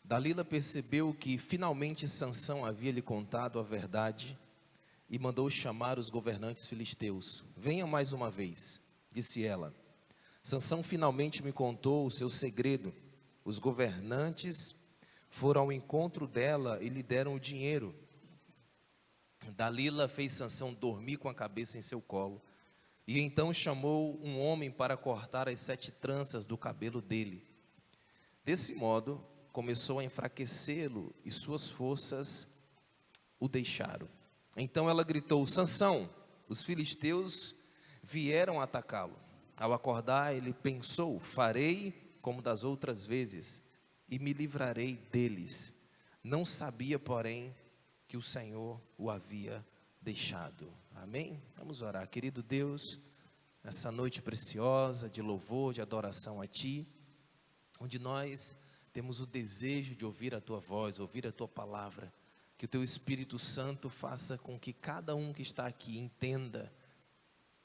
Dalila percebeu que finalmente Sansão havia lhe contado a verdade e mandou chamar os governantes filisteus. Venha mais uma vez, disse ela. Sansão finalmente me contou o seu segredo. Os governantes foram ao encontro dela e lhe deram o dinheiro. Dalila fez Sansão dormir com a cabeça em seu colo. E então chamou um homem para cortar as 7 tranças do cabelo dele. Desse modo, começou a enfraquecê-lo e suas forças o deixaram. Então ela gritou: Sansão, os filisteus vieram atacá-lo. Ao acordar, ele pensou: farei como das outras vezes e me livrarei deles. Não sabia, porém, que o Senhor o havia deixado. Amém? Vamos orar. Querido Deus, nessa noite preciosa de louvor, de adoração a Ti, onde nós temos o desejo de ouvir a Tua voz, ouvir a Tua palavra, que o Teu Espírito Santo faça com que cada um que está aqui entenda,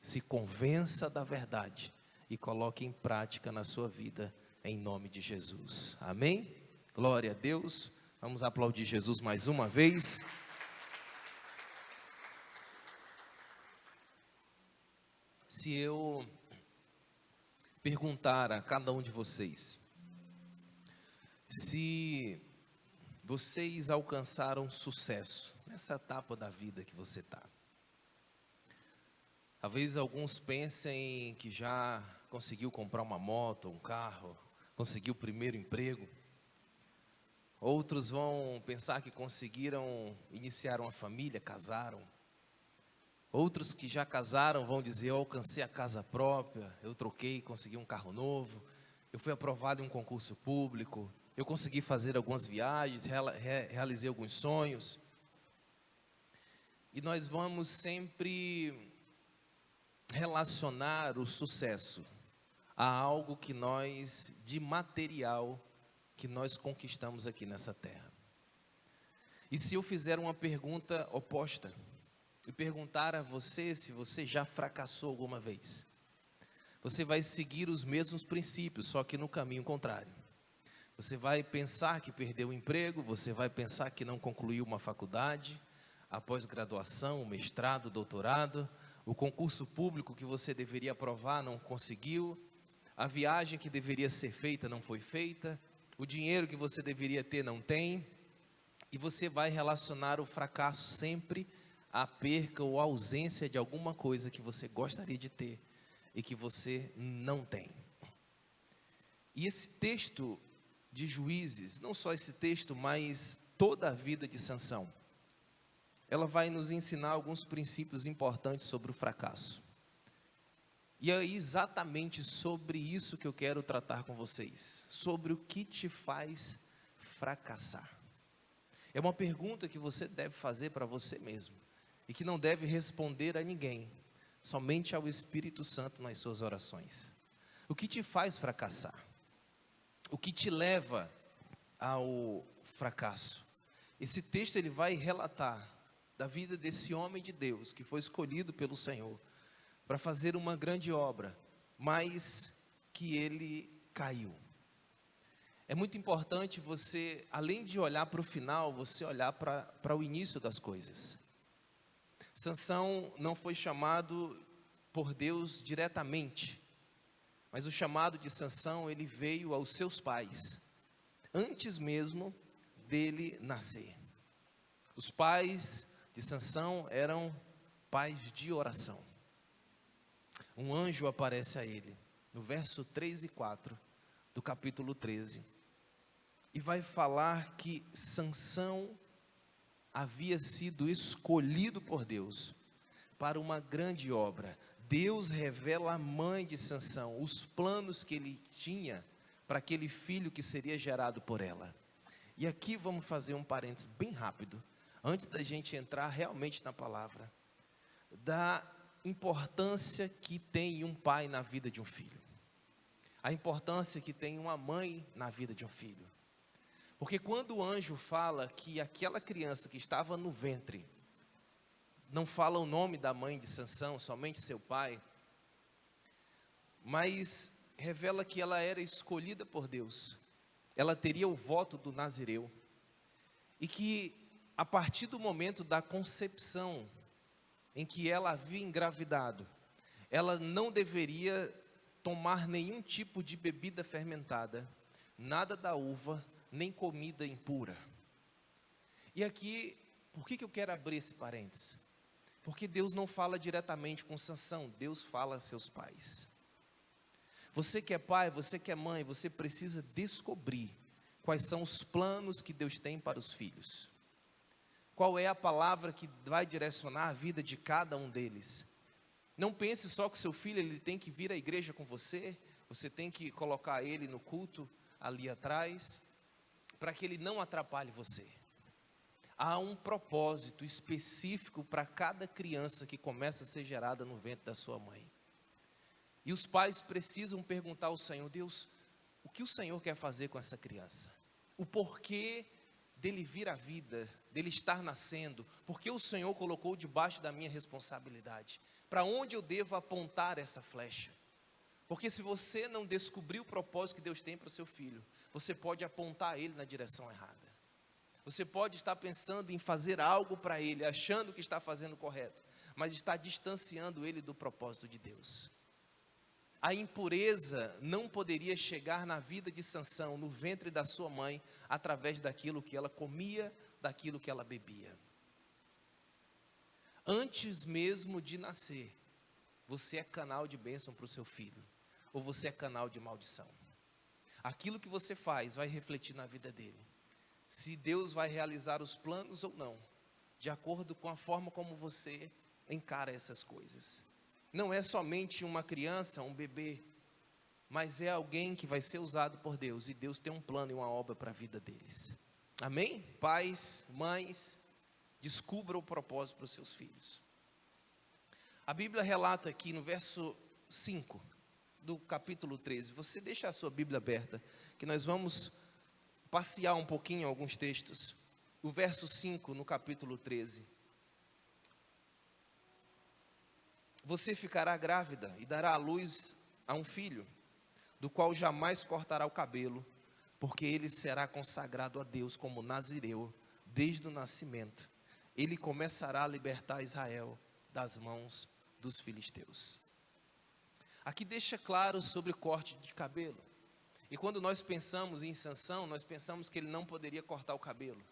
se convença da verdade e coloque em prática na sua vida, em nome de Jesus. Amém? Glória a Deus. Vamos aplaudir Jesus mais uma vez. Se eu perguntar a cada um de vocês, se vocês alcançaram sucesso nessa etapa da vida que você está. Talvez alguns pensem que já conseguiu comprar uma moto, um carro, conseguiu o primeiro emprego. Outros vão pensar que conseguiram iniciar uma família, casaram. Outros que já casaram vão dizer: eu alcancei a casa própria, eu troquei, consegui um carro novo, eu fui aprovado em um concurso público, eu consegui fazer algumas viagens, realizei alguns sonhos. E nós vamos sempre relacionar o sucesso a algo que nós, de material, que nós conquistamos aqui nessa terra. E se eu fizer uma pergunta oposta, e perguntar a você se você já fracassou alguma vez, você vai seguir os mesmos princípios, só que no caminho contrário. Você vai pensar que perdeu o emprego, você vai pensar que não concluiu uma faculdade, a pós-graduação, o mestrado, o doutorado, o concurso público que você deveria aprovar não conseguiu, a viagem que deveria ser feita não foi feita, o dinheiro que você deveria ter não tem, e você vai relacionar o fracasso sempre à perca ou ausência de alguma coisa que você gostaria de ter e que você não tem. E esse texto de Juízes, não só esse texto, mas toda a vida de Sansão, ela vai nos ensinar alguns princípios importantes sobre o fracasso. E é exatamente sobre isso que eu quero tratar com vocês, sobre o que te faz fracassar. É uma pergunta que você deve fazer para você mesmo, e que não deve responder a ninguém, somente ao Espírito Santo nas suas orações. O que te faz fracassar? O que te leva ao fracasso? Esse texto ele vai relatar da vida desse homem de Deus, que foi escolhido pelo Senhor para fazer uma grande obra, mas que ele caiu. É muito importante você, além de olhar para o final, você olhar para o início das coisas. Sansão não foi chamado por Deus diretamente, mas o chamado de Sansão, ele veio aos seus pais, antes mesmo dele nascer. Os pais de Sansão eram pais de oração. Um anjo aparece a ele, no verso 3 e 4 do capítulo 13, e vai falar que Sansão havia sido escolhido por Deus para uma grande obra. Deus revela à mãe de Sansão os planos que ele tinha para aquele filho que seria gerado por ela. E aqui vamos fazer um parênteses bem rápido, antes da gente entrar realmente na palavra, da importância que tem um pai na vida de um filho, a importância que tem uma mãe na vida de um filho. Porque quando o anjo fala que aquela criança que estava no ventre, não fala o nome da mãe de Sansão, somente seu pai, mas revela que ela era escolhida por Deus ela teria o voto do nazireu, e que a partir do momento da concepção, em que ela havia engravidado, ela não deveria tomar nenhum tipo de bebida fermentada, nada da uva, nem comida impura. E aqui, por que eu quero abrir esse parênteses? Porque Deus não fala diretamente com Sansão, Deus fala a seus pais. Você que é pai, você que é mãe, você precisa descobrir quais são os planos que Deus tem para os filhos. Qual é a palavra que vai direcionar a vida de cada um deles. Não pense só que seu filho ele tem que vir à igreja com você, você tem que colocar ele no culto ali atrás, para que ele não atrapalhe você. Há um propósito específico para cada criança que começa a ser gerada no ventre da sua mãe. E os pais precisam perguntar ao Senhor: Deus, o que o Senhor quer fazer com essa criança? O porquê dele vir à vida, dele estar nascendo, porque o Senhor colocou debaixo da minha responsabilidade. Para onde eu devo apontar essa flecha? Porque se você não descobrir o propósito que Deus tem para o seu filho, você pode apontar ele na direção errada. Você pode estar pensando em fazer algo para ele, achando que está fazendo correto, mas está distanciando ele do propósito de Deus. A impureza não poderia chegar na vida de Sansão, no ventre da sua mãe, através daquilo que ela comia, daquilo que ela bebia. Antes mesmo de nascer, você é canal de bênção para o seu filho, ou você é canal de maldição. Aquilo que você faz vai refletir na vida dele. Se Deus vai realizar os planos ou não, de acordo com a forma como você encara essas coisas. Não é somente uma criança, um bebê, mas é alguém que vai ser usado por Deus, e Deus tem um plano e uma obra para a vida deles. Amém? Pais, mães, descubra o propósito para os seus filhos. A Bíblia relata aqui no verso 5 do capítulo 13, você deixa a sua Bíblia aberta, que nós vamos passear um pouquinho alguns textos. O verso 5 no capítulo 13. Você ficará grávida e dará à luz a um filho, do qual jamais cortará o cabelo, porque ele será consagrado a Deus como nazireu desde o nascimento. Ele começará a libertar Israel das mãos dos filisteus. Aqui deixa claro sobre o corte de cabelo. E quando nós pensamos em Sansão, nós pensamos que ele não poderia cortar o cabelo.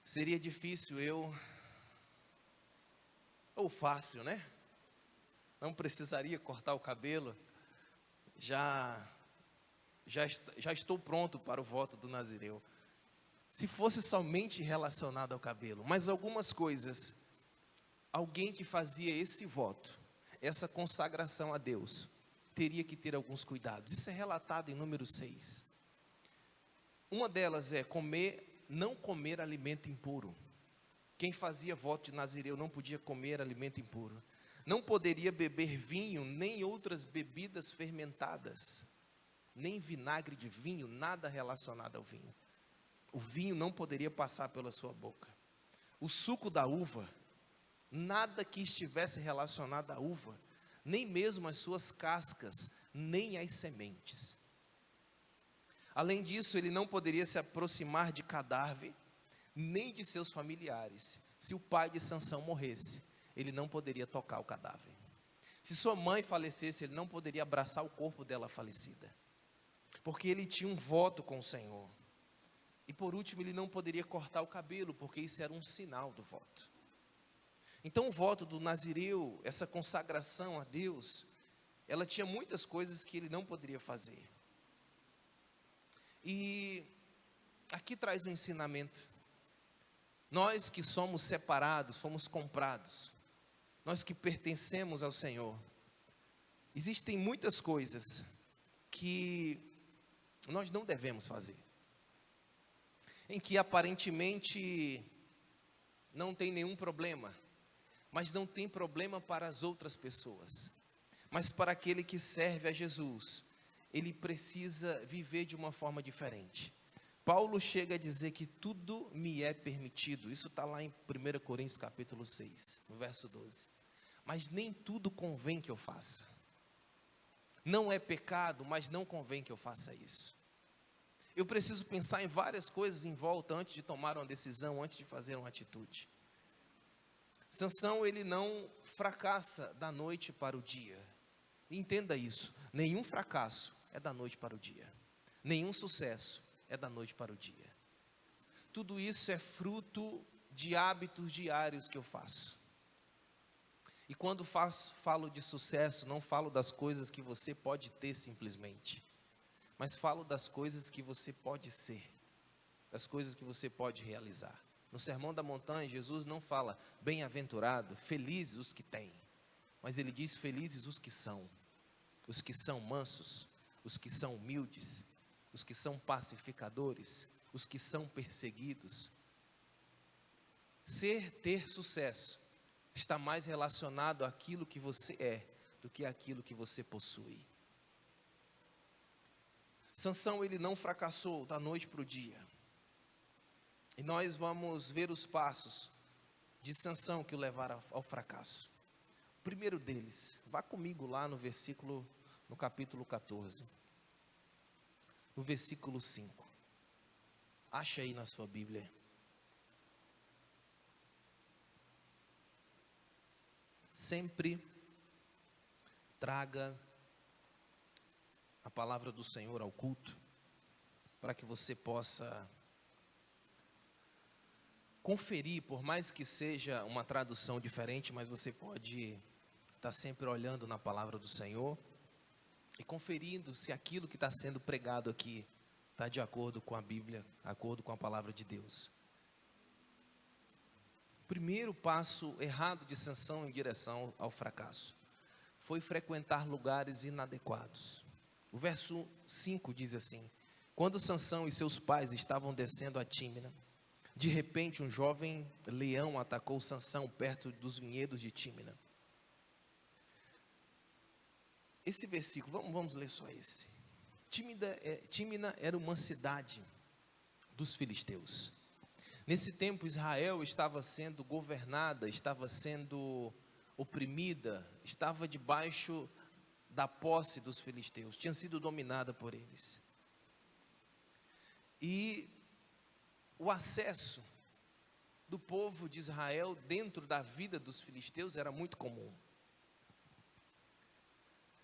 Seria difícil ou fácil, né? Não precisaria cortar o cabelo. Já estou pronto para o voto do nazireu. Se fosse somente relacionado ao cabelo, mas algumas coisas, alguém que fazia esse voto, essa consagração a Deus, teria que ter alguns cuidados. Isso é relatado em número 6. Uma delas é não comer alimento impuro. Quem fazia voto de nazireu não podia comer alimento impuro. Não poderia beber vinho, nem outras bebidas fermentadas, nem vinagre de vinho, nada relacionado ao vinho. O vinho não poderia passar pela sua boca. O suco da uva, nada que estivesse relacionado à uva, nem mesmo as suas cascas, nem as sementes. Além disso, ele não poderia se aproximar de cadáver, nem de seus familiares. Se o pai de Sansão morresse, ele não poderia tocar o cadáver. Se sua mãe falecesse, ele não poderia abraçar o corpo dela falecida, porque ele tinha um voto com o Senhor. E por último, ele não poderia cortar o cabelo, porque isso era um sinal do voto. Então o voto do nazireu, essa consagração a Deus, ela tinha muitas coisas que ele não poderia fazer. E aqui traz um ensinamento. Nós que somos separados, fomos comprados, nós que pertencemos ao Senhor, existem muitas coisas que nós não devemos fazer, em que aparentemente não tem nenhum problema, mas não tem problema para as outras pessoas. Mas para aquele que serve a Jesus, ele precisa viver de uma forma diferente. Paulo chega a dizer que tudo me é permitido. Isso está lá em 1 Coríntios capítulo 6, no verso 12. Mas nem tudo convém que eu faça. Não é pecado, mas não convém que eu faça isso. Eu preciso pensar em várias coisas em volta antes de tomar uma decisão, antes de fazer uma atitude. Sansão, ele não fracassa da noite para o dia. Entenda isso, nenhum fracasso é da noite para o dia. Nenhum sucesso é da noite para o dia. Tudo isso é fruto de hábitos diários que eu faço. E quando falo de sucesso, não falo das coisas que você pode ter simplesmente, mas falo das coisas que você pode ser, das coisas que você pode realizar. No Sermão da Montanha, Jesus não fala bem-aventurado, felizes os que têm, mas ele diz felizes os que são mansos, os que são humildes, os que são pacificadores, os que são perseguidos. Ter sucesso está mais relacionado àquilo que você é do que àquilo que você possui. Sansão, ele não fracassou da noite para o dia. E nós vamos ver os passos de Sansão que o levaram ao fracasso. O primeiro deles, vá comigo lá no capítulo 14, no versículo 5. Acha aí na sua Bíblia. Sempre traga a palavra do Senhor ao culto, para que você possa conferir, por mais que seja uma tradução diferente, mas você pode estar sempre olhando na palavra do Senhor e conferindo se aquilo que está sendo pregado aqui está de acordo com a Bíblia, de acordo com a palavra de Deus. O primeiro passo errado de Sansão em direção ao fracasso foi frequentar lugares inadequados. O verso 5 diz assim: quando Sansão e seus pais estavam descendo a Tímina, de repente um jovem leão atacou Sansão perto dos vinhedos de Tímina. Esse versículo, vamos ler só esse. Tímina era uma cidade dos filisteus. Nesse tempo Israel estava sendo governada, estava sendo oprimida, estava debaixo da posse dos filisteus, tinha sido dominada por eles. E o acesso do povo de Israel dentro da vida dos filisteus era muito comum.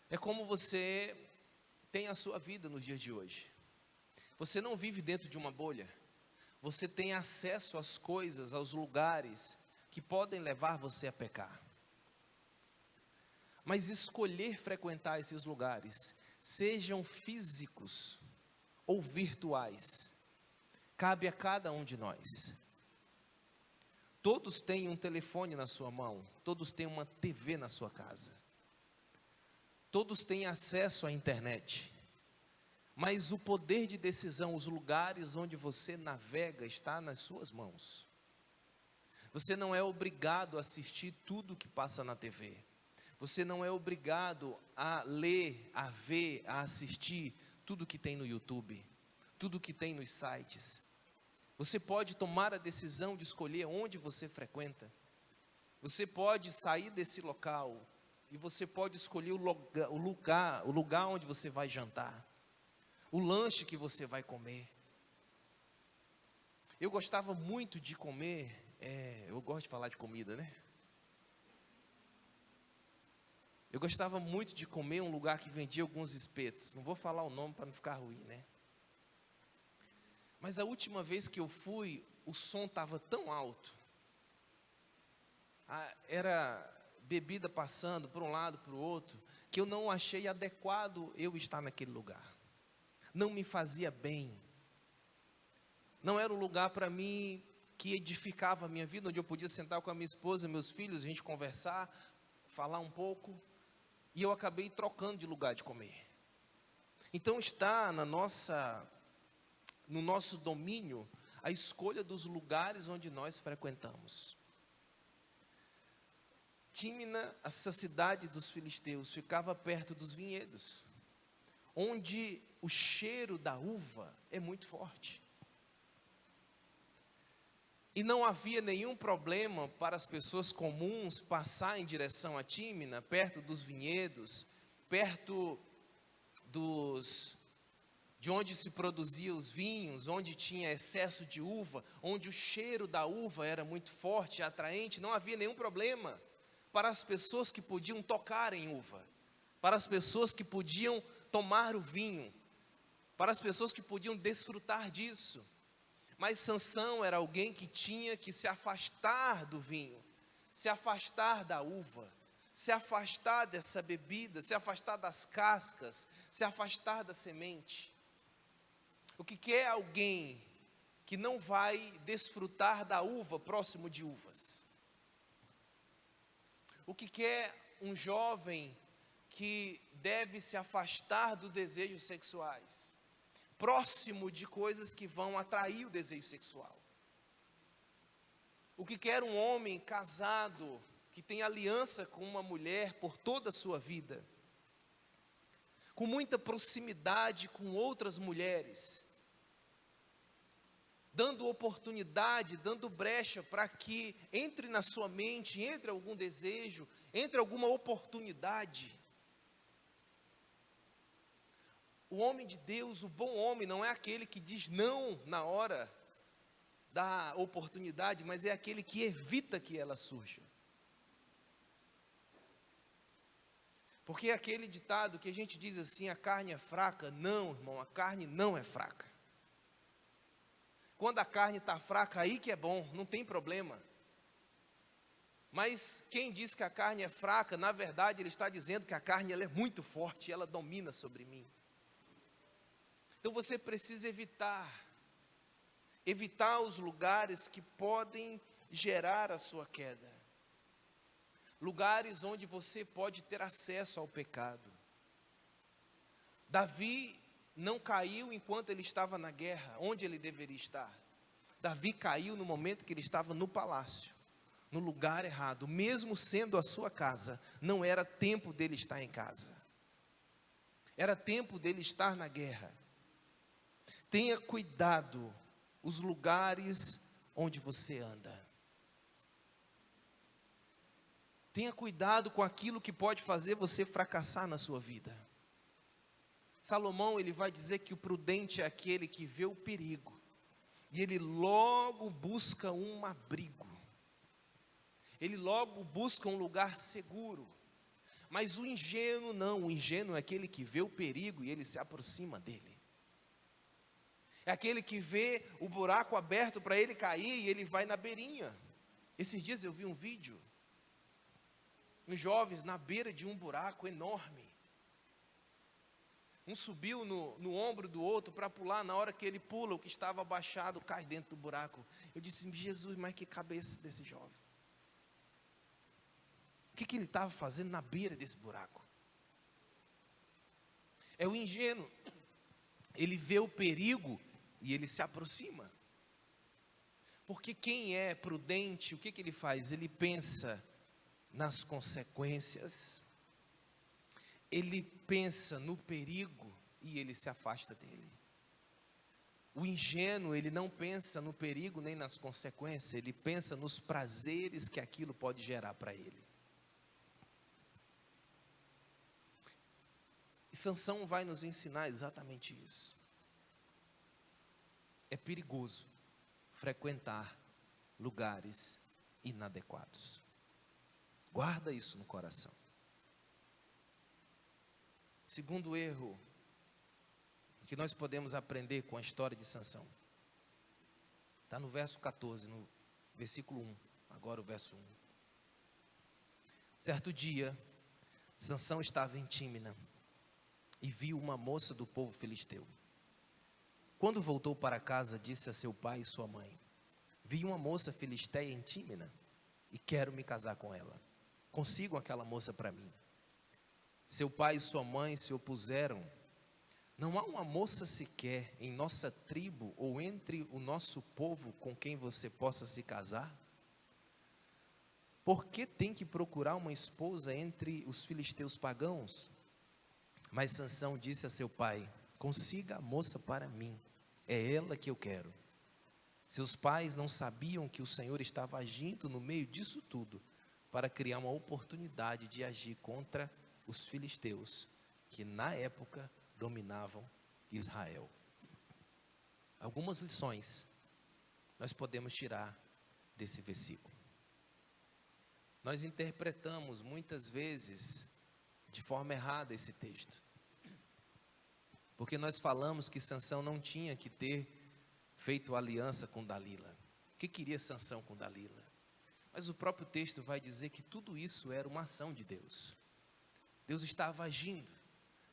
É como você tem a sua vida nos dias de hoje. Você não vive dentro de uma bolha. Você tem acesso às coisas, aos lugares que podem levar você a pecar. Mas escolher frequentar esses lugares, sejam físicos ou virtuais, cabe a cada um de nós. Todos têm um telefone na sua mão, todos têm uma TV na sua casa, todos têm acesso à internet, mas o poder de decisão, os lugares onde você navega, está nas suas mãos. Você não é obrigado a assistir tudo que passa na TV, você não é obrigado a ler, a ver, a assistir tudo que tem no YouTube, tudo que tem nos sites. Você pode tomar a decisão de escolher onde você frequenta. Você pode sair desse local e você pode escolher o lugar onde você vai jantar, o lanche que você vai comer. Eu gostava muito de comer, eu gosto de falar de comida, né? Eu gostava muito de comer um lugar que vendia alguns espetos. Não vou falar o nome para não ficar ruim, né? Mas a última vez que eu fui, o som estava tão alto. Era bebida passando por um lado, para o outro, que eu não achei adequado eu estar naquele lugar. Não me fazia bem. Não era um lugar para mim que edificava a minha vida, onde eu podia sentar com a minha esposa e meus filhos, a gente conversar, falar um pouco. E eu acabei trocando de lugar de comer. Então está no nosso domínio a escolha dos lugares onde nós frequentamos. Tímina, essa cidade dos filisteus, ficava perto dos vinhedos, onde o cheiro da uva é muito forte. E não havia nenhum problema para as pessoas comuns passar em direção a Tímina, perto dos vinhedos, perto de onde se produziam os vinhos, onde tinha excesso de uva, onde o cheiro da uva era muito forte e atraente, não havia nenhum problema para as pessoas que podiam tocar em uva, para as pessoas que podiam tomar o vinho, para as pessoas que podiam desfrutar disso. Mas Sansão era alguém que tinha que se afastar do vinho, se afastar da uva, se afastar dessa bebida, se afastar das cascas, se afastar da semente. O que é alguém que não vai desfrutar da uva próximo de uvas? O que é um jovem que deve se afastar dos desejos sexuais, próximo de coisas que vão atrair o desejo sexual? O que quer um homem casado, que tem aliança com uma mulher por toda a sua vida, com muita proximidade com outras mulheres, dando oportunidade, dando brecha para que entre na sua mente, entre algum desejo, entre alguma oportunidade. O homem de Deus, o bom homem, não é aquele que diz não na hora da oportunidade, mas é aquele que evita que ela surja. Porque é aquele ditado que a gente diz assim, a carne é fraca. Não, irmão, a carne não é fraca. Quando a carne está fraca, aí que é bom, não tem problema. Mas quem diz que a carne é fraca, na verdade ele está dizendo que a carne ela é muito forte, ela domina sobre mim. Então você precisa evitar os lugares que podem gerar a sua queda. Lugares onde você pode ter acesso ao pecado. Davi não caiu enquanto ele estava na guerra, onde ele deveria estar. Davi caiu no momento que ele estava no palácio, no lugar errado. Mesmo sendo a sua casa, não era tempo dele estar em casa. Era tempo dele estar na guerra. Tenha cuidado os lugares onde você anda. Tenha cuidado com aquilo que pode fazer você fracassar na sua vida. Salomão, ele vai dizer que o prudente é aquele que vê o perigo e ele logo busca um abrigo. Ele logo busca um lugar seguro. Mas o ingênuo não, o ingênuo é aquele que vê o perigo e ele se aproxima dele. É aquele que vê o buraco aberto para ele cair e ele vai na beirinha. Esses dias eu vi um vídeo, uns jovens na beira de um buraco enorme. Um subiu no ombro do outro para pular. Na hora que ele pula, o que estava abaixado cai dentro do buraco. Eu disse, Jesus, mas que cabeça desse jovem. O que ele estava fazendo na beira desse buraco? É o ingênuo. Ele vê o perigo e ele se aproxima. Porque quem é prudente, o que ele faz? Ele pensa nas consequências, ele pensa no perigo e ele se afasta dele. O ingênuo, ele não pensa no perigo nem nas consequências, ele pensa nos prazeres que aquilo pode gerar para ele. E Sansão vai nos ensinar exatamente isso. É perigoso frequentar lugares inadequados. Guarda isso no coração. Segundo erro que nós podemos aprender com a história de Sansão, está no verso 14, no versículo 1, agora o verso 1. Certo dia, Sansão estava em Tímina e viu uma moça do povo filisteu. Quando voltou para casa, disse a seu pai e sua mãe: vi uma moça filisteia em Tímina e quero me casar com ela. Consigam aquela moça para mim. Seu pai e sua mãe se opuseram. Não há uma moça sequer em nossa tribo ou entre o nosso povo com quem você possa se casar? Por que tem que procurar uma esposa entre os filisteus pagãos? Mas Sansão disse a seu pai: consiga a moça para mim, é ela que eu quero. Seus pais não sabiam que o Senhor estava agindo no meio disso tudo, para criar uma oportunidade de agir contra os filisteus, que na época dominavam Israel. Algumas lições nós podemos tirar desse versículo. Nós interpretamos muitas vezes de forma errada esse texto, porque nós falamos que Sansão não tinha que ter feito aliança com Dalila. O que queria Sansão com Dalila? Mas o próprio texto vai dizer que tudo isso era uma ação de Deus. Deus estava agindo,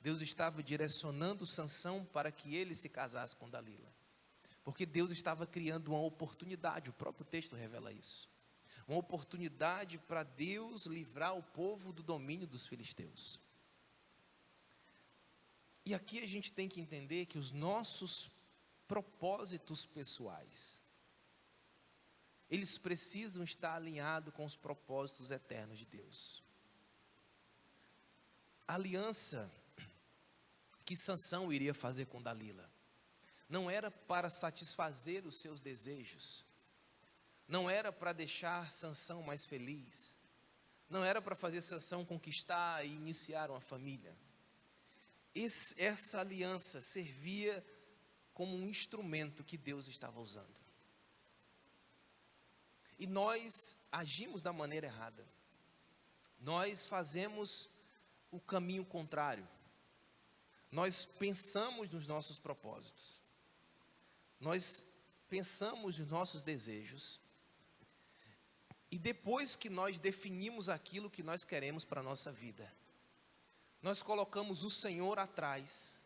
Deus estava direcionando Sansão para que ele se casasse com Dalila, porque Deus estava criando uma oportunidade. O próprio texto revela isso, uma oportunidade para Deus livrar o povo do domínio dos filisteus. E aqui a gente tem que entender que os nossos propósitos pessoais, eles precisam estar alinhados com os propósitos eternos de Deus. A aliança que Sansão iria fazer com Dalila não era para satisfazer os seus desejos, não era para deixar Sansão mais feliz, não era para fazer Sansão conquistar e iniciar uma família. Essa aliança servia como um instrumento que Deus estava usando. E nós agimos da maneira errada. Nós fazemos o caminho contrário. Nós pensamos nos nossos propósitos. Nós pensamos nos nossos desejos. E depois que nós definimos aquilo que nós queremos para a nossa vida, nós colocamos o Senhor atrás,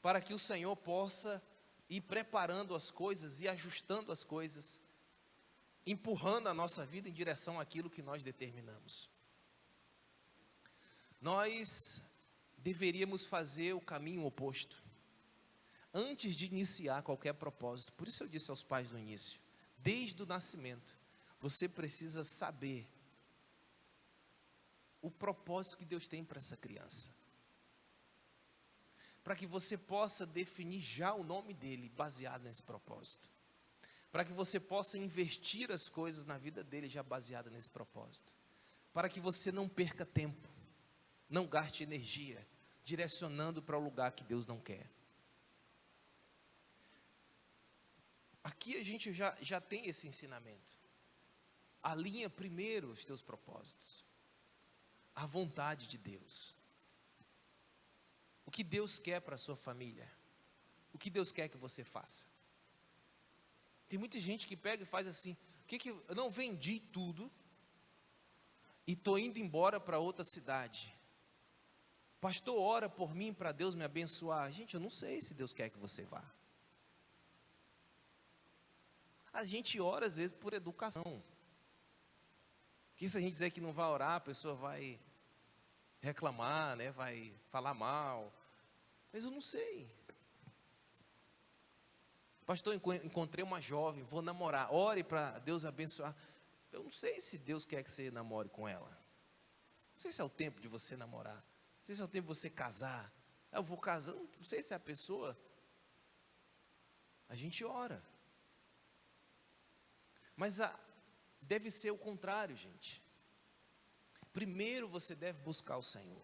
para que o Senhor possa ir preparando as coisas e ajustando as coisas, empurrando a nossa vida em direção àquilo que nós determinamos. Nós deveríamos fazer o caminho oposto, antes de iniciar qualquer propósito. Por isso eu disse aos pais no início, desde o nascimento, você precisa saber o propósito que Deus tem para essa criança, para que você possa definir já o nome dele baseado nesse propósito, para que você possa investir as coisas na vida dele já baseada nesse propósito, para que você não perca tempo, não gaste energia direcionando para o lugar que Deus não quer. Aqui a gente já tem esse ensinamento. Alinha primeiro os teus propósitos, a vontade de Deus, o que Deus quer para a sua família, o que Deus quer que você faça. Tem muita gente que pega e faz assim, eu não vendi tudo e estou indo embora para outra cidade. Pastor, ora por mim para Deus me abençoar. Gente, eu não sei se Deus quer que você vá. A gente ora às vezes por educação, que se a gente dizer que não vai orar, a pessoa vai reclamar, né? Vai falar mal. Mas eu não sei. Pastor, encontrei uma jovem, vou namorar. Ore para Deus abençoar. Eu não sei se Deus quer que você namore com ela. Não sei se é o tempo de você namorar. Não sei se é o tempo de você casar. Eu vou casar. Não sei se é a pessoa. A gente ora. Mas deve ser o contrário, gente. Primeiro você deve buscar o Senhor.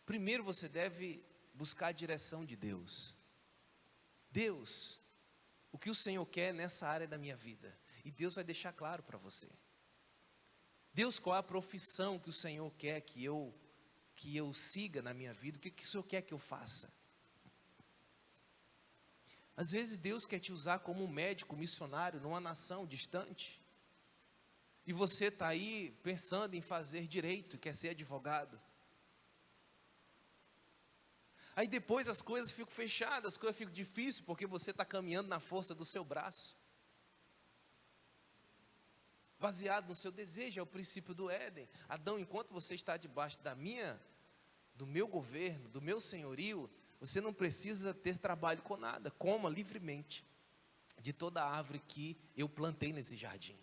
Primeiro você deve buscar a direção de Deus. Deus, o que o Senhor quer nessa área da minha vida? E Deus vai deixar claro para você. Deus, qual é a profissão que o Senhor quer que eu siga na minha vida? O que o Senhor quer que eu faça? Às vezes Deus quer te usar como um médico missionário numa nação distante. E você está aí pensando em fazer direito, quer ser advogado. Aí depois as coisas ficam fechadas, as coisas ficam difíceis, porque você está caminhando na força do seu braço. Baseado no seu desejo, é o princípio do Éden. Adão, enquanto você está debaixo do meu governo, do meu senhorio, você não precisa ter trabalho com nada, coma livremente de toda a árvore que eu plantei nesse jardim.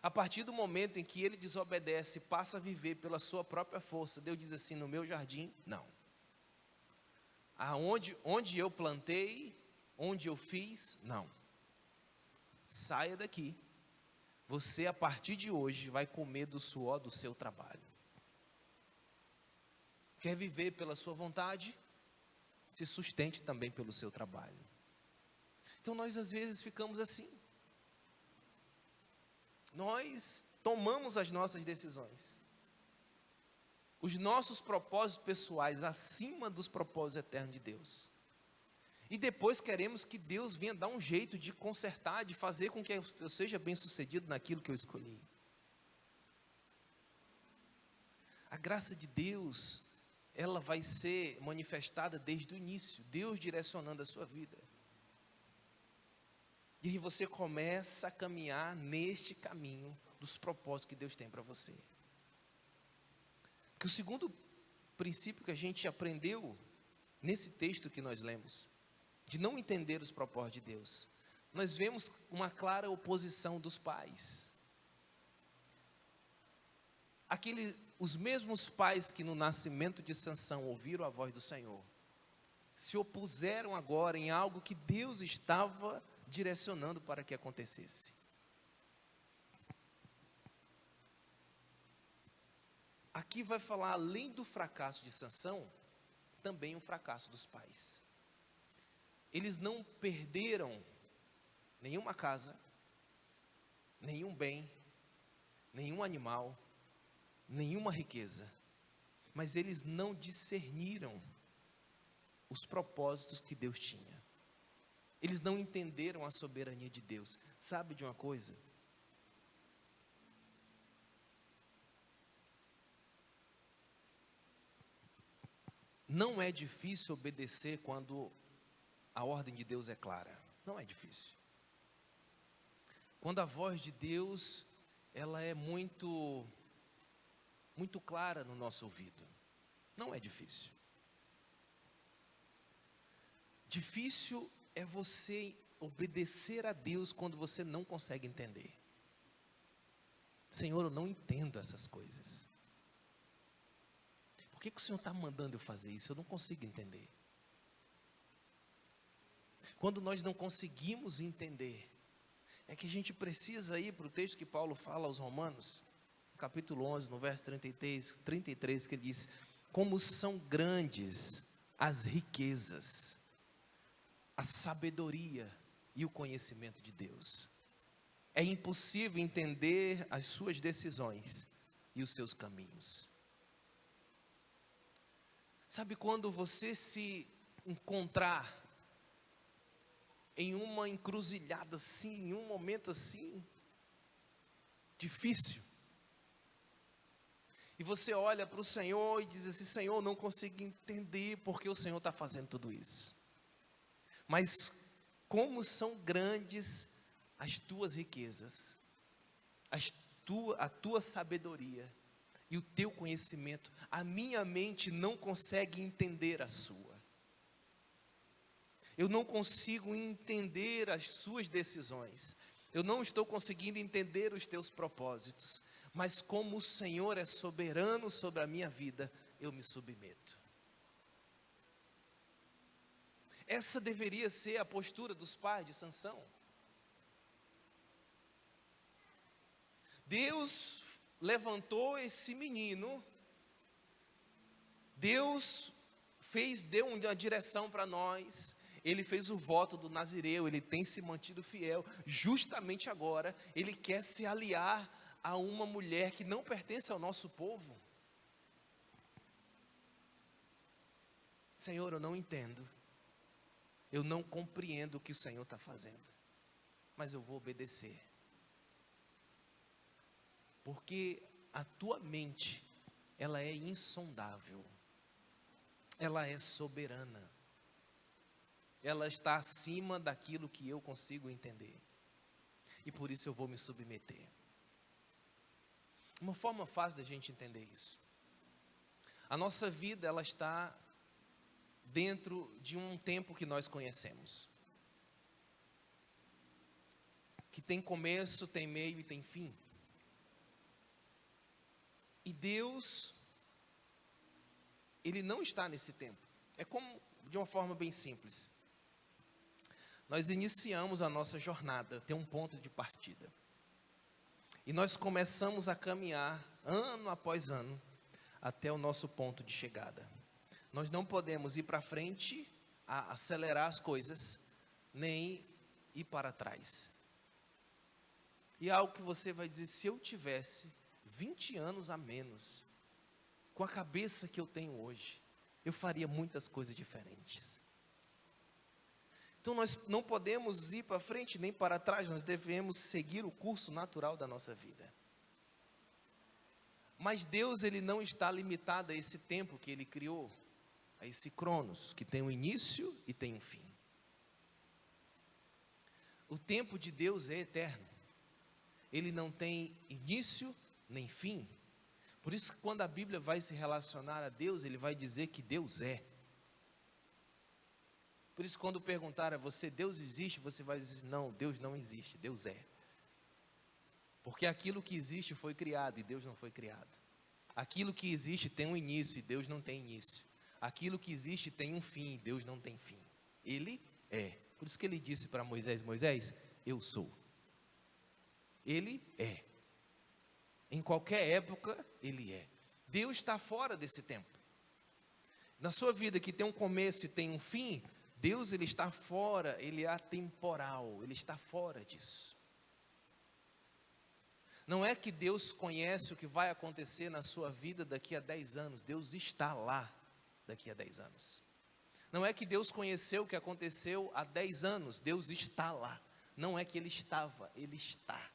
A partir do momento em que ele desobedece, passa a viver pela sua própria força, Deus diz assim, no meu jardim, não. Onde eu plantei, onde eu fiz, não. Saia daqui. Você, a partir de hoje, vai comer do suor do seu trabalho. quer viver pela sua vontade, se sustente também pelo seu trabalho. Então nós às vezes ficamos assim. Nós tomamos as nossas decisões, os nossos propósitos pessoais acima dos propósitos eternos de Deus. E depois queremos que Deus venha dar um jeito de consertar, de fazer com que eu seja bem sucedido naquilo que eu escolhi. A graça de Deus, ela vai ser manifestada desde o início, Deus direcionando a sua vida. E aí você começa a caminhar neste caminho dos propósitos que Deus tem para você. Que o segundo princípio que a gente aprendeu nesse texto que nós lemos, de não entender os propósitos de Deus, nós vemos uma clara oposição dos pais. Os mesmos pais que no nascimento de Sansão ouviram a voz do Senhor, se opuseram agora em algo que Deus estava direcionando para que acontecesse. Aqui vai falar, além do fracasso de Sansão, também o fracasso dos pais. Eles não perderam nenhuma casa, nenhum bem, nenhum animal, nenhuma riqueza, mas eles não discerniram os propósitos que Deus tinha. Eles não entenderam a soberania de Deus. Sabe de uma coisa? Não é difícil obedecer quando a ordem de Deus é clara. Não é difícil. Quando a voz de Deus, ela é muito clara no nosso ouvido. Não é difícil. Difícil é você obedecer a Deus quando você não consegue entender. Senhor, eu não entendo essas coisas. Por que o Senhor está mandando eu fazer isso? Eu não consigo entender. Quando nós não conseguimos entender, é que a gente precisa ir para o texto que Paulo fala aos Romanos, capítulo 11, no verso 33, que ele diz: como são grandes as riquezas, a sabedoria e o conhecimento de Deus. É impossível entender as suas decisões e os seus caminhos. Sabe quando você se encontrar em uma encruzilhada assim, em um momento assim, difícil, e você olha para o Senhor e diz assim: Senhor, não consigo entender porque o Senhor está fazendo tudo isso. Mas como são grandes as tuas riquezas, a tua sabedoria e o teu conhecimento. A minha mente não consegue entender a sua. Eu não consigo entender as suas decisões. Eu não estou conseguindo entender os teus propósitos. Mas como o Senhor é soberano sobre a minha vida, eu me submeto. Essa deveria ser a postura dos pais de Sansão. Deus levantou esse menino, Deus deu uma direção para nós, ele fez o voto do Nazireu, ele tem se mantido fiel. Justamente agora, ele quer se aliar a uma mulher que não pertence ao nosso povo. Senhor, eu não entendo. Eu não compreendo o que o Senhor está fazendo, mas eu vou obedecer. Porque a tua mente, ela é insondável, ela é soberana, ela está acima daquilo que eu consigo entender, e por isso eu vou me submeter. Uma forma fácil da gente entender isso: a nossa vida, ela está dentro de um tempo que nós conhecemos, que tem começo, tem meio e tem fim. E Deus, Ele não está nesse tempo. É como, de uma forma bem simples, nós iniciamos a nossa jornada, tem um ponto de partida, e nós começamos a caminhar, ano após ano, até o nosso ponto de chegada. Nós não podemos ir para frente, acelerar as coisas, nem ir para trás. E é algo que você vai dizer: se eu tivesse 20 anos a menos, com a cabeça que eu tenho hoje, eu faria muitas coisas diferentes. Então nós não podemos ir para frente nem para trás, nós devemos seguir o curso natural da nossa vida. Mas Deus, Ele não está limitado a esse tempo que Ele criou, a esse cronos, que tem um início e tem um fim. O tempo de Deus é eterno. Ele não tem início nem fim. Por isso que quando a Bíblia vai se relacionar a Deus, ele vai dizer que Deus é. Por isso quando perguntar a você: Deus existe? Você vai dizer: não, Deus não existe, Deus é. Porque aquilo que existe foi criado e Deus não foi criado. Aquilo que existe tem um início e Deus não tem início. Aquilo que existe tem um fim e Deus não tem fim. Ele é. Por isso que ele disse para Moisés: Moisés, eu sou. Ele é. Em qualquer época, Ele é. Deus está fora desse tempo. Na sua vida que tem um começo e tem um fim, Deus, Ele está fora, Ele é atemporal, Ele está fora disso. Não é que Deus conhece o que vai acontecer na sua vida daqui a 10 anos, Deus está lá daqui a 10 anos. Não é que Deus conheceu o que aconteceu há 10 anos, Deus está lá. Não é que Ele estava, Ele está.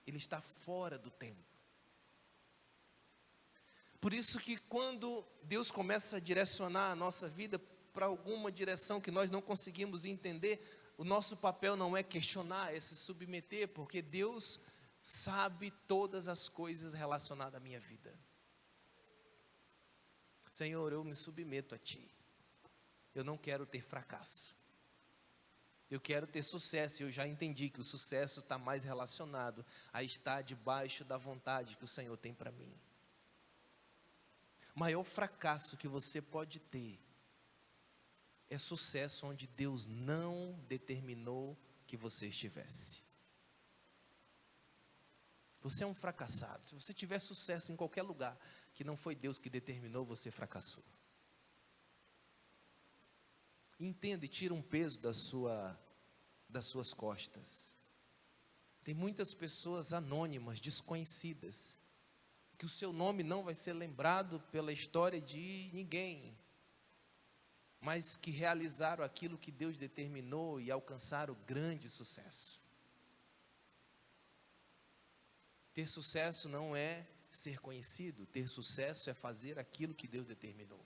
Ele está fora do tempo. Por isso que quando Deus começa a direcionar a nossa vida para alguma direção que nós não conseguimos entender, o nosso papel não é questionar, é se submeter, porque Deus sabe todas as coisas relacionadas à minha vida. Senhor, eu me submeto a Ti. Eu não quero ter fracasso. Eu quero ter sucesso. Eu já entendi que o sucesso está mais relacionado a estar debaixo da vontade que o Senhor tem para mim. O maior fracasso que você pode ter é sucesso onde Deus não determinou que você estivesse. Você é um fracassado. Se você tiver sucesso em qualquer lugar que não foi Deus que determinou, você fracassou. Entenda e tira um peso das suas costas. Tem muitas pessoas anônimas, desconhecidas, que o seu nome não vai ser lembrado pela história de ninguém, mas que realizaram aquilo que Deus determinou e alcançaram grande sucesso. Ter sucesso não é ser conhecido, ter sucesso é fazer aquilo que Deus determinou.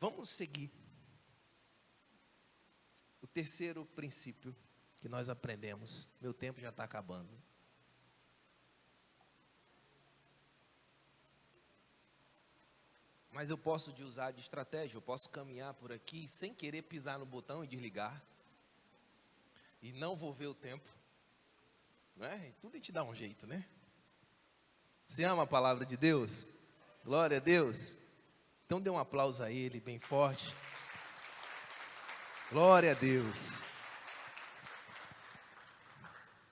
Vamos seguir. O terceiro princípio que nós aprendemos, meu tempo já está acabando. Mas eu posso usar de estratégia, eu posso caminhar por aqui sem querer pisar no botão e desligar. E não vou ver o tempo. Não é? Tudo a gente dá um jeito, né? Você ama a palavra de Deus? Glória a Deus. Então dê um aplauso a Ele bem forte. Glória a Deus.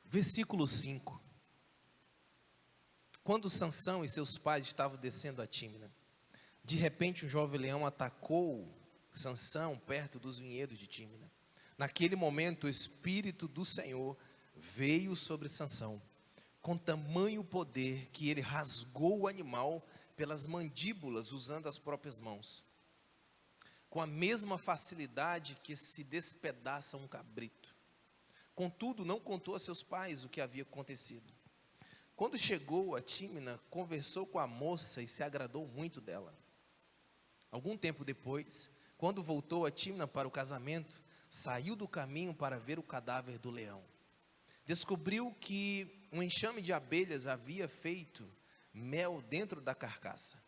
Versículo 5. Quando Sansão e seus pais estavam descendo a Tímina, de repente um jovem leão atacou Sansão perto dos vinhedos de Tímina. Naquele momento o Espírito do Senhor veio sobre Sansão, com tamanho poder que ele rasgou o animal pelas mandíbulas, usando as próprias mãos, com a mesma facilidade que se despedaça um cabrito. Contudo, não contou a seus pais o que havia acontecido. Quando chegou a Tímina, conversou com a moça e se agradou muito dela. Algum tempo depois, quando voltou a Tímina para o casamento, saiu do caminho para ver o cadáver do leão. Descobriu que um enxame de abelhas havia feito mel dentro da carcaça.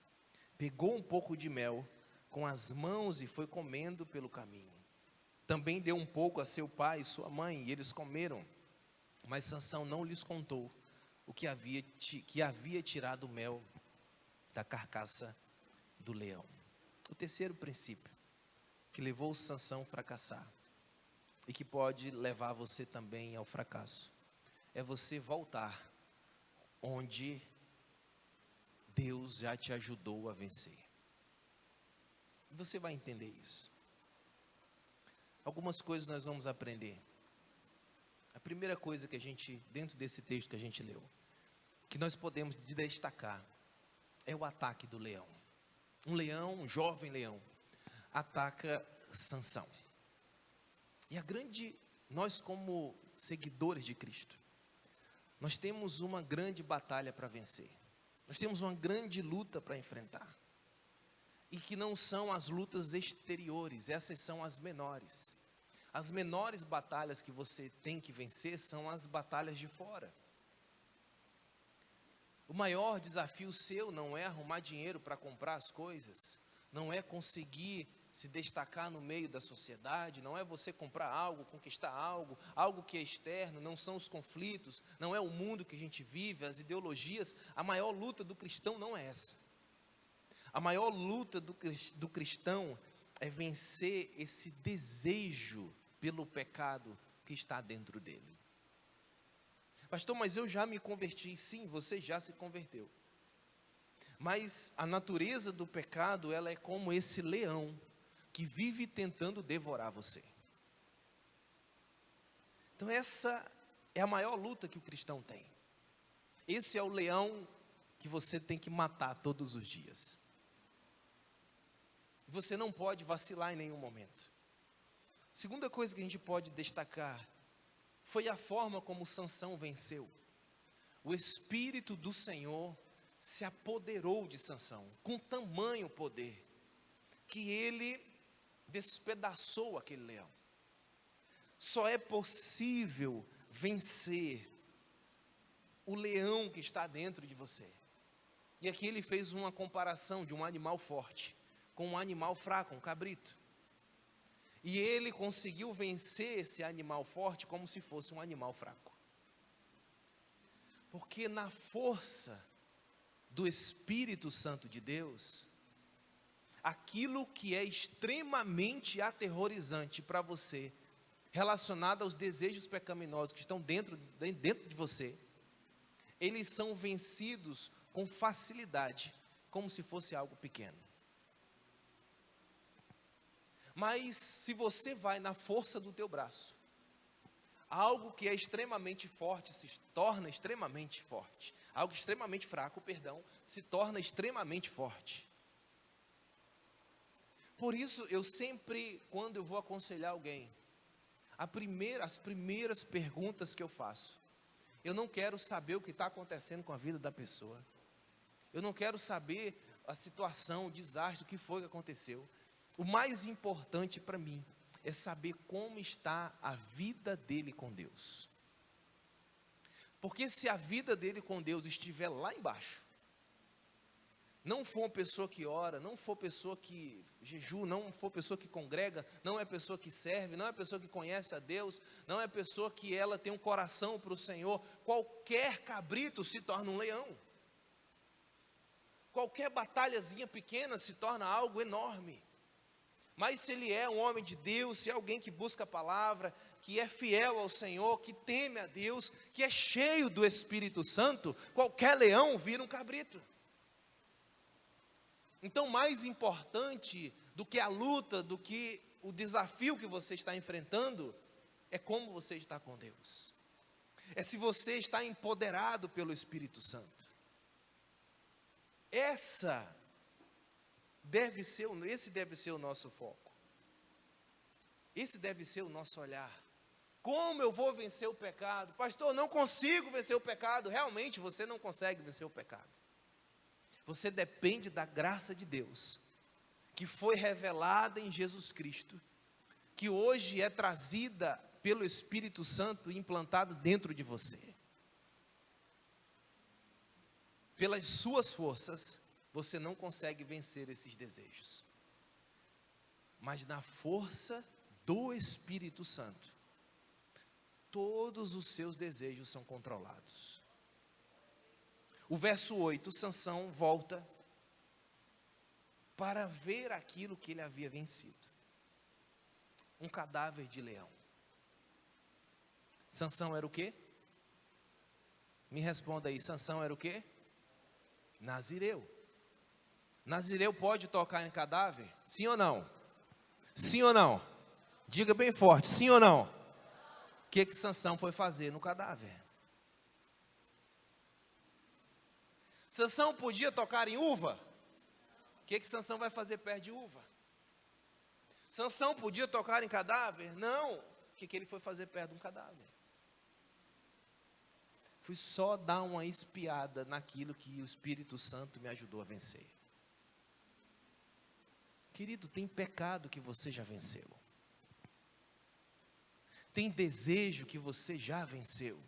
Pegou um pouco de mel com as mãos e foi comendo pelo caminho. Também deu um pouco a seu pai e sua mãe, e eles comeram. Mas Sansão não lhes contou o que havia tirado o mel da carcaça do leão. O terceiro princípio que levou Sansão a fracassar e que pode levar você também ao fracasso é você voltar onde Deus já te ajudou a vencer. Você vai entender isso. Algumas coisas nós vamos aprender. A primeira coisa que a gente, dentro desse texto que a gente leu, que nós podemos destacar, é o ataque do leão. Um leão, um jovem leão, ataca Sansão. E nós como seguidores de Cristo, nós temos uma grande batalha para vencer. Nós temos uma grande luta para enfrentar. E que não são as lutas exteriores, essas são as menores. As menores batalhas que você tem que vencer são as batalhas de fora. O maior desafio seu não é arrumar dinheiro para comprar as coisas, não é conseguir se destacar no meio da sociedade, não é você comprar algo, conquistar algo que é externo, não são os conflitos, não é o mundo que a gente vive, as ideologias. A maior luta do cristão não é essa. A maior luta do cristão é vencer esse desejo pelo pecado que está dentro dele. Pastor, mas eu já me converti. Sim, você já se converteu. Mas a natureza do pecado, ela é como esse leão que vive tentando devorar você. Então essa é a maior luta que o cristão tem. Esse é o leão que você tem que matar todos os dias. Você não pode vacilar em nenhum momento. Segunda coisa que a gente pode destacar foi a forma como Sansão venceu. O Espírito do Senhor se apoderou de Sansão com tamanho poder que ele despedaçou aquele leão. Só é possível vencer o leão que está dentro de você. E aqui ele fez uma comparação de um animal forte com um animal fraco, um cabrito. E ele conseguiu vencer esse animal forte como se fosse um animal fraco. Porque na força do Espírito Santo de Deus, aquilo que é extremamente aterrorizante para você, relacionado aos desejos pecaminosos que estão dentro de você, eles são vencidos com facilidade, como se fosse algo pequeno. Mas se você vai na força do teu braço, algo que é extremamente forte se torna extremamente forte. Algo extremamente fraco, se torna extremamente forte. Por isso, eu sempre, quando eu vou aconselhar alguém, as primeiras perguntas que eu faço, eu não quero saber o que está acontecendo com a vida da pessoa. Eu não quero saber a situação, o desastre, o que foi que aconteceu. O mais importante para mim é saber como está a vida dele com Deus. Porque se a vida dele com Deus estiver lá embaixo, não for uma pessoa que ora, não for pessoa que jejua, não for pessoa que congrega, não é pessoa que serve, não é pessoa que conhece a Deus, não é pessoa que ela tem um coração para o Senhor, qualquer cabrito se torna um leão. Qualquer batalhazinha pequena se torna algo enorme. Mas se ele é um homem de Deus, se é alguém que busca a palavra, que é fiel ao Senhor, que teme a Deus, que é cheio do Espírito Santo, qualquer leão vira um cabrito. Então, mais importante do que a luta, do que o desafio que você está enfrentando, é como você está com Deus. É se você está empoderado pelo Espírito Santo. Esse deve ser o nosso foco. Esse deve ser o nosso olhar. Como eu vou vencer o pecado? Pastor, não consigo vencer o pecado. Realmente você não consegue vencer o pecado. Você depende da graça de Deus, que foi revelada em Jesus Cristo, que hoje é trazida pelo Espírito Santo e implantado dentro de você. Pelas suas forças, você não consegue vencer esses desejos. Mas na força do Espírito Santo, todos os seus desejos são controlados. O verso 8, Sansão volta para ver aquilo que ele havia vencido. Um cadáver de leão. Sansão era o quê? Me responda aí, Sansão era o quê? Nazireu. Nazireu pode tocar em cadáver? Sim ou não? Sim ou não? Diga bem forte, sim ou não? O que Sansão foi fazer no cadáver? Sansão podia tocar em uva? O que Sansão vai fazer perto de uva? Sansão podia tocar em cadáver? Não. O que ele foi fazer perto de um cadáver? Fui só dar uma espiada naquilo que o Espírito Santo me ajudou a vencer. Querido, tem pecado que você já venceu. Tem desejo que você já venceu.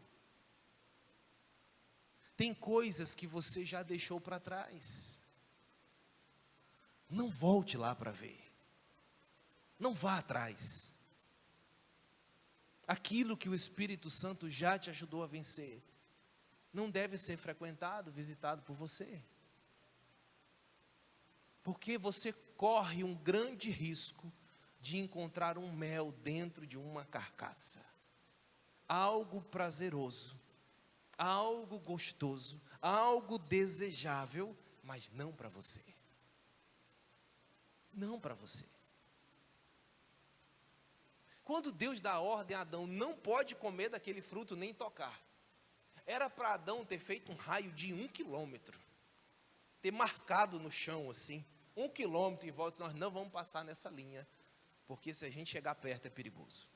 Tem coisas que você já deixou para trás. Não volte lá para ver. Não vá atrás. Aquilo que o Espírito Santo já te ajudou a vencer, não deve ser frequentado, visitado por você. Porque você corre um grande risco de encontrar um mel dentro de uma carcaça. Algo prazeroso, algo gostoso, algo desejável, mas não para você. Não para você. Quando Deus dá ordem a Adão, não pode comer daquele fruto nem tocar. Era para Adão ter feito um raio de 1 quilômetro. Ter marcado no chão assim, 1 quilômetro em volta. Nós não vamos passar nessa linha, porque se a gente chegar perto é perigoso.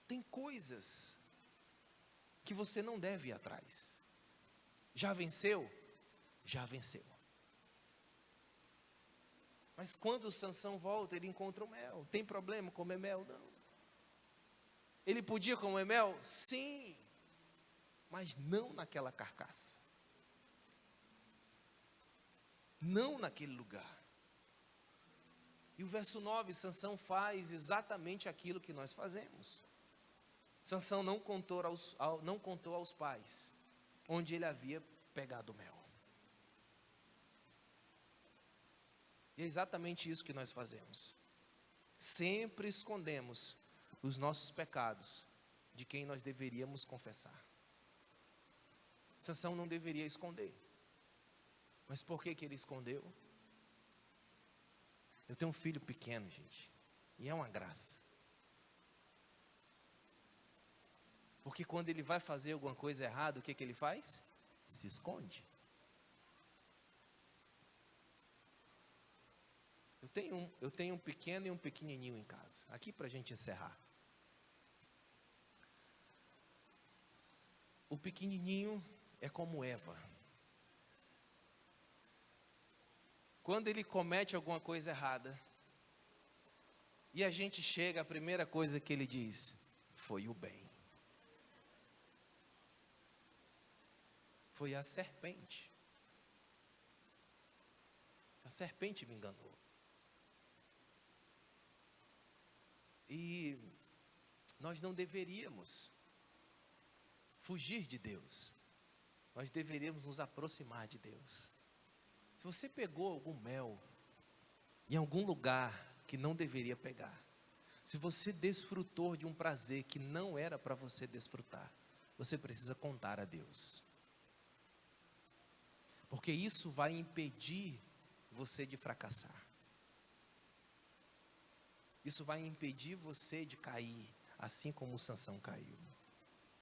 Tem coisas que você não deve ir atrás. Já venceu? Já venceu. Mas quando Sansão volta, ele encontra o mel. Tem problema comer mel? Não. Ele podia comer mel? Sim. Mas não naquela carcaça. Não naquele lugar. E o verso 9, Sansão faz exatamente aquilo que nós fazemos. Sansão não contou aos pais onde ele havia pegado o mel. E é exatamente isso que nós fazemos. Sempre escondemos os nossos pecados de quem nós deveríamos confessar. Sansão não deveria esconder. Mas por que ele escondeu? Eu tenho um filho pequeno, gente, e é uma graça. Porque quando ele vai fazer alguma coisa errada, o que ele faz? Se esconde. Eu tenho um pequeno e um pequenininho em casa. Aqui para a gente encerrar. O pequenininho é como Eva. Quando ele comete alguma coisa errada, e a gente chega, a primeira coisa que ele diz, foi o bem. Foi a serpente. A serpente me enganou. E nós não deveríamos fugir de Deus. Nós deveríamos nos aproximar de Deus. Se você pegou algum mel em algum lugar que não deveria pegar, se você desfrutou de um prazer que não era para você desfrutar, você precisa contar a Deus. Porque isso vai impedir você de fracassar. Isso vai impedir você de cair, assim como Sansão caiu.